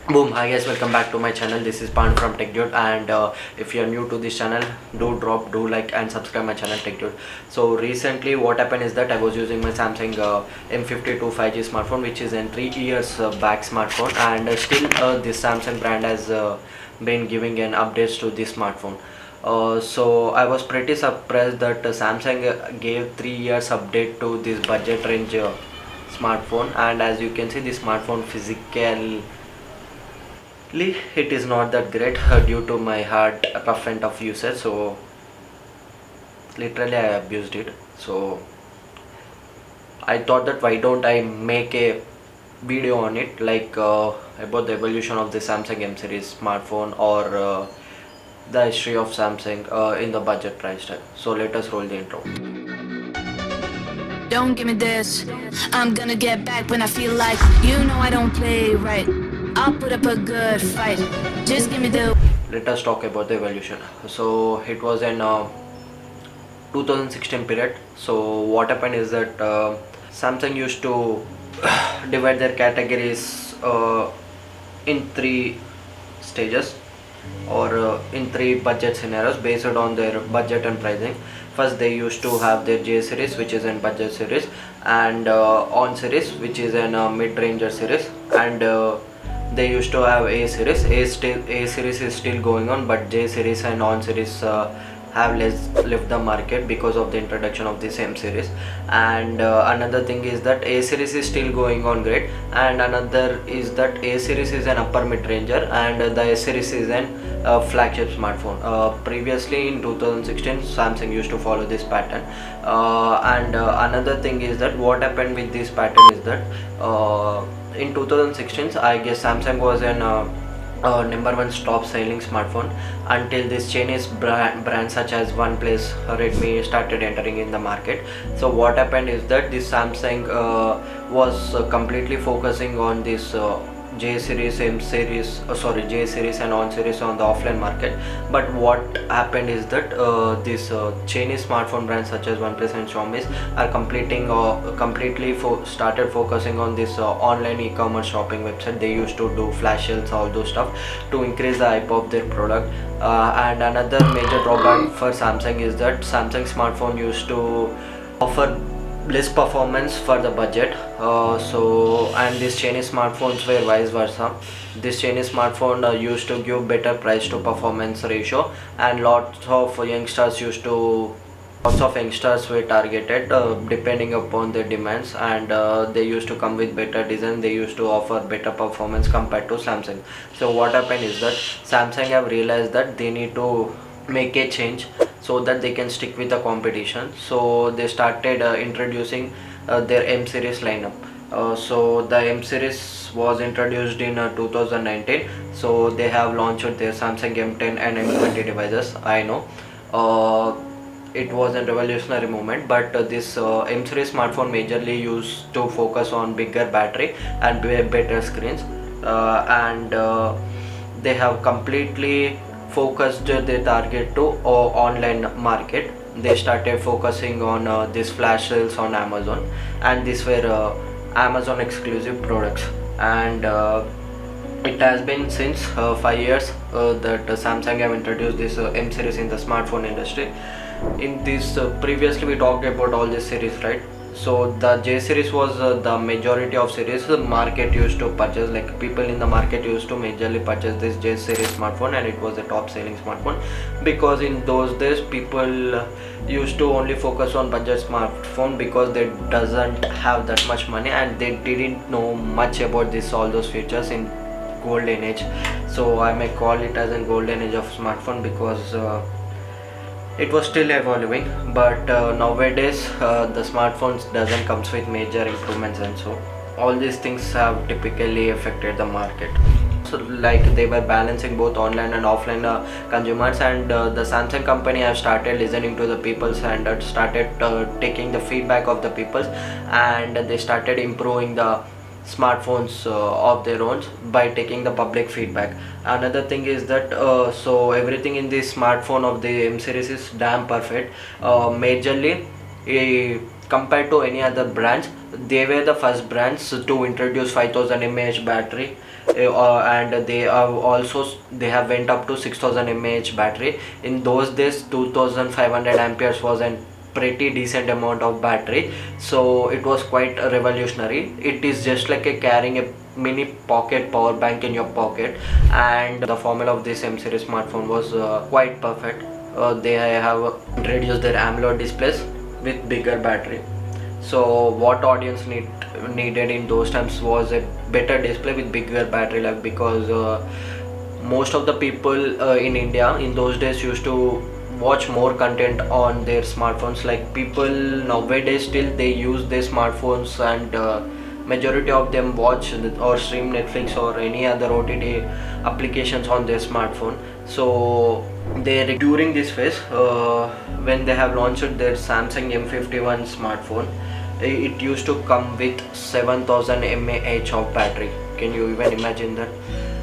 Boom, hi guys, welcome back to my channel. This is Pan from Tech Dude, and if you are new to this channel, do like and subscribe my channel Tech Dude. So recently what happened is that I was using my Samsung M52 5G smartphone, which is a 3 years back smartphone, and still this Samsung brand has been giving an updates to this smartphone. So I was pretty surprised that Samsung gave 3 years update to this budget range smartphone. And as you can see, this smartphone physically it is not that great due to my hard rough and tough usage. So literally I abused it. So I thought that why don't I make a video on it, like about the evolution of the Samsung M series smartphone, or the history of Samsung in the budget price tag. So let us roll the intro. Don't give me this. I'm gonna get back when I feel like. You know I don't play right. I'll put up a good fight. Just give me the. Let us talk about the evolution. So it was in 2016 period. So what happened is that Samsung used to divide their categories in three stages, or in three budget scenarios based on their budget and pricing. First they used to have their J series, which is in budget series, and on series, which is in mid-ranger series, and they used to have A series. A series is still going on, but J series and on series have left the market because of the introduction of this M series. And another thing is that A series is still going on great, and another is that A series is an upper mid-ranger, and the S series is an flagship smartphone. Previously in 2016 Samsung used to follow this pattern, and another thing is that what happened with this pattern is that in 2016 I guess Samsung was an number one top selling smartphone until this Chinese brands such as OnePlus, Redmi started entering in the market. So what happened is that this Samsung was completely focusing on this J series, M series, J series and on series on the offline market. But what happened is that this Chinese smartphone brands such as OnePlus and Xiaomi are completely started focusing on this online e-commerce shopping website. They used to do flash sales, all those stuff, to increase the hype of their product. And another major drawback for Samsung is that Samsung smartphone used to offer less performance for the budget. And these Chinese smartphones were vice versa. This Chinese smartphone used to give better price to performance ratio, and lots of youngsters were targeted depending upon their demands, and they used to come with better design. They used to offer better performance compared to Samsung. So what happened is that Samsung have realized that they need to make a change so that they can stick with the competition. So they started introducing their M series lineup. So the M series was introduced in 2019. So they have launched their Samsung M10 and M20 devices. I know it was a revolutionary moment, but this M series smartphone majorly used to focus on bigger battery and better screens, and they have completely focused their target to online market. They started focusing on this flash sales on Amazon, and these were Amazon exclusive products. And it has been since 5 years that Samsung have introduced this M series in the smartphone industry. In this previously we talked about all this series, right? So the J series was the majority of series the market used to purchase, like people in the market used to majorly purchase this J series smartphone, and it was a top selling smartphone because in those days people used to only focus on budget smartphone because they doesn't have that much money, and they didn't know much about this all those features in golden age. So I may call it as a golden age of smartphone because it was still evolving. But nowadays the smartphones doesn't comes with major improvements, and so all these things have typically affected the market. So like they were balancing both online and offline consumers, and the Samsung company have started listening to the peoples, and started taking the feedback of the peoples, and they started improving the smartphones of their own by taking the public feedback. Another thing is that so everything in this smartphone of the M series is damn perfect. Majorly compared to any other brands, they were the first brands to introduce 5000 mAh battery, and they have went up to 6000 mAh battery. In those days 2500 amperes was a pretty decent amount of battery, so it was quite revolutionary. It is just like a carrying a mini pocket power bank in your pocket, and the formula of this M series smartphone was quite perfect. They have introduced their AMOLED displays with bigger battery. So what audience needed in those times was a better display with bigger battery life, because most of the people in India in those days used to watch more content on their smartphones. Like people nowadays still they use their smartphones, and majority of them watch or stream Netflix or any other OTT applications on their smartphone. So they during this phase, when they have launched their Samsung M51 smartphone, it used to come with 7000 mAh of battery. Can you even imagine that?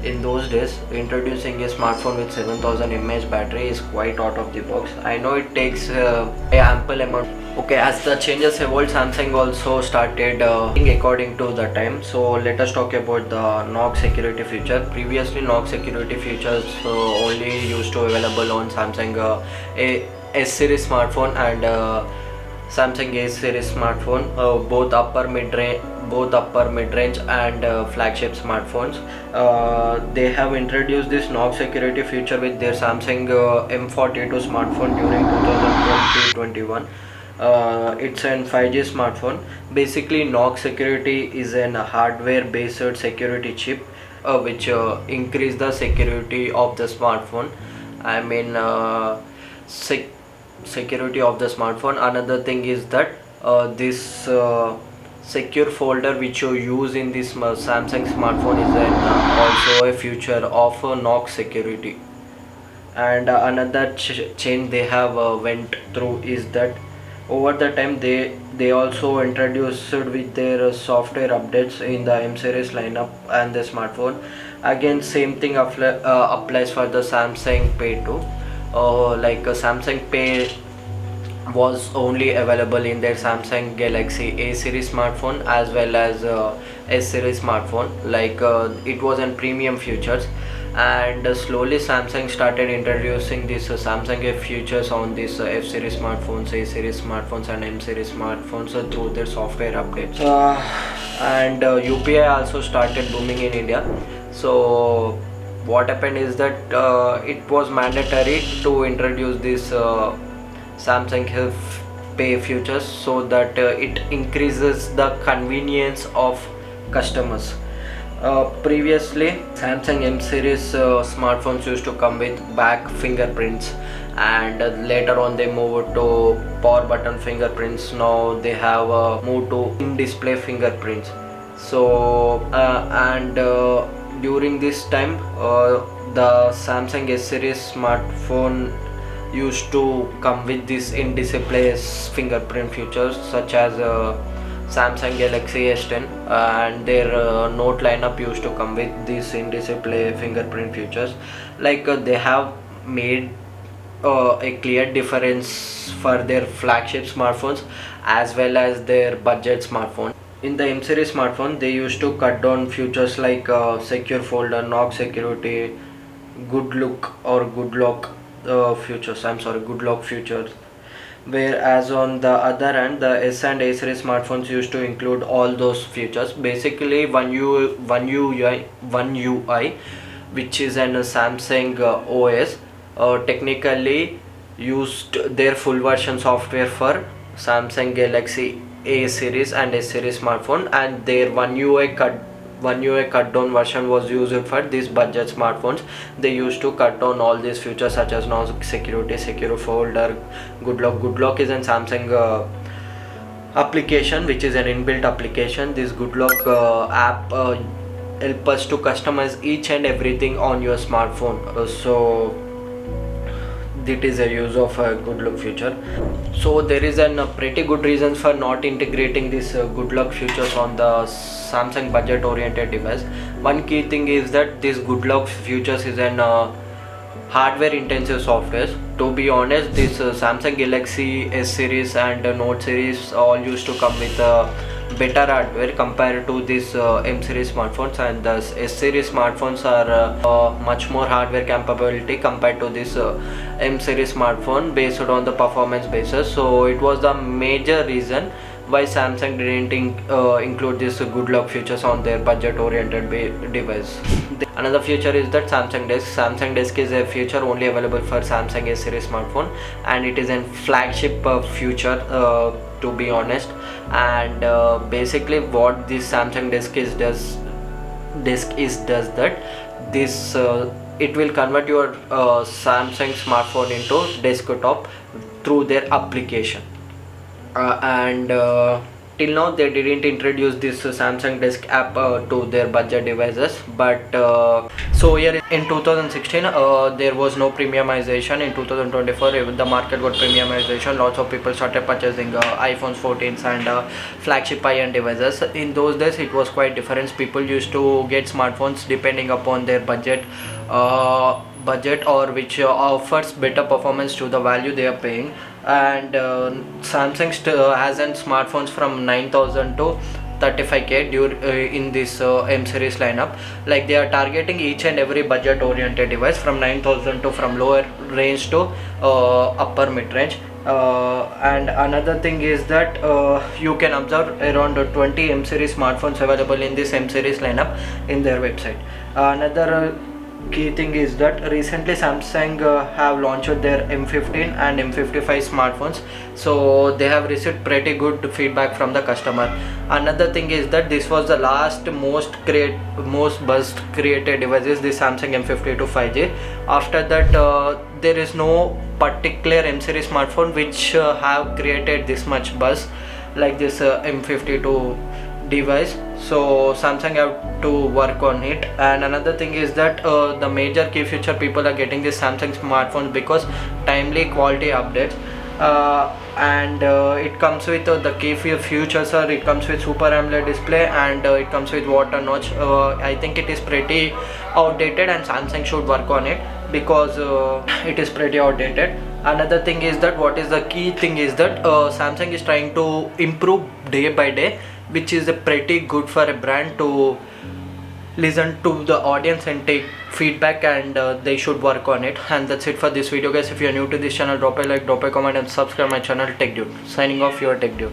In those days, introducing a smartphone with 7000 mAh battery is quite out of the box. I know it takes a ample amount. Okay, as the changes evolved, Samsung also started according to the time. So let us talk about the knock security feature. Previously, knock security features only used to available on Samsung S series smartphone and Samsung A series smartphone, both upper mid range and flagship smartphones. They have introduced this knock security feature with their Samsung M42 smartphone during 2020-21. It's an 5G smartphone. Basically, knock security is an hardware based security chip which increase the security of the smartphone. I mean, security of the smartphone. Another thing is that this secure folder which you use in this Samsung smartphone is also a feature of knock security. And another change they have went through is that over the time they also introduced with their software updates in the M series lineup and the smartphone. Again, same thing applies for the Samsung Pay too. Like Samsung Pay was only available in their Samsung Galaxy A series smartphone as well as S series smartphone. Like it was in premium features, and slowly Samsung started introducing this Samsung F features on this F series smartphones, A series smartphones and M series smartphones through their software updates. And UPI also started booming in India. So what happened is that it was mandatory to introduce this Samsung Health Pay features, so that it increases the convenience of customers. Previously, Samsung M series smartphones used to come with back fingerprints, and later on they moved to power button fingerprints. Now they have moved to in-display fingerprints. So during this time, the Samsung S series smartphone used to come with this in-display fingerprint features, such as Samsung Galaxy S10 and their Note lineup used to come with this in-display fingerprint features. Like they have made a clear difference for their flagship smartphones as well as their budget smartphone. In the M series smartphone, they used to cut down features like secure folder, knock security, good look or good lock good lock features. Whereas on the other hand, the S and A series smartphones used to include all those features. Basically, one UI, which is an Samsung OS, technically used their full version software for Samsung Galaxy A series and S series smartphone, and their one UI cut down version was used for these budget smartphones. They used to cut down all these features such as knock security, secure folder, good lock. Good lock is an Samsung application which is an inbuilt application. This good lock app help us to customize each and everything on your smartphone. So it is a use of a good look feature. So there is a pretty good reasons for not integrating this good luck features on the Samsung budget oriented device. One key thing is that this good luck features is an hardware intensive software. To be honest, this Samsung Galaxy S series and Note series all used to come with better hardware compared to this M series smartphones, and the S series smartphones are much more hardware capability compared to this M series smartphone based on the performance basis. So it was the major reason why Samsung didn't include this good luck features on their budget oriented device. Another feature is that Samsung Desk. Samsung Desk is a feature only available for Samsung S series smartphone, and it is a flagship feature to be honest. And basically what this Samsung Desk does that this it will convert your Samsung smartphone into desktop through their application. And till now they didn't introduce this Samsung Desk app to their budget devices, but so here in 2016 there was no premiumization. In 2024 the market got premiumization. Lots of people started purchasing iPhones 14s and flagship high-end devices. In those days it was quite different. People used to get smartphones depending upon their budget or which offers better performance to the value they are paying. And Samsung has smartphones from 9,000 to 35k in this M series lineup. Like they are targeting each and every budget oriented device from 9,000 to from lower range to upper mid range. And another thing is that you can observe around 20 M series smartphones available in this M series lineup in their website. Another key thing is that recently Samsung have launched their M15 and M55 smartphones, so they have received pretty good feedback from the customer. Another thing is that this was the last most buzz created devices, this Samsung M52 5G. After that there is no particular M series smartphone which have created this much buzz like this M52 device. So Samsung have to work on it. And another thing is that the major key feature people are getting this Samsung smartphones because timely quality updates, and it comes with the key features are it comes with Super AMOLED display, and it comes with water notch. I think it is pretty outdated and Samsung should work on it because it is pretty outdated. Another thing is that what is the key thing is that Samsung is trying to improve day by day, which is a pretty good for a brand to listen to the audience and take feedback, and they should work on it. And that's it for this video guys. If you are new to this channel, drop a like, drop a comment and subscribe my channel Tech Dude. Signing off, your Tech Dude.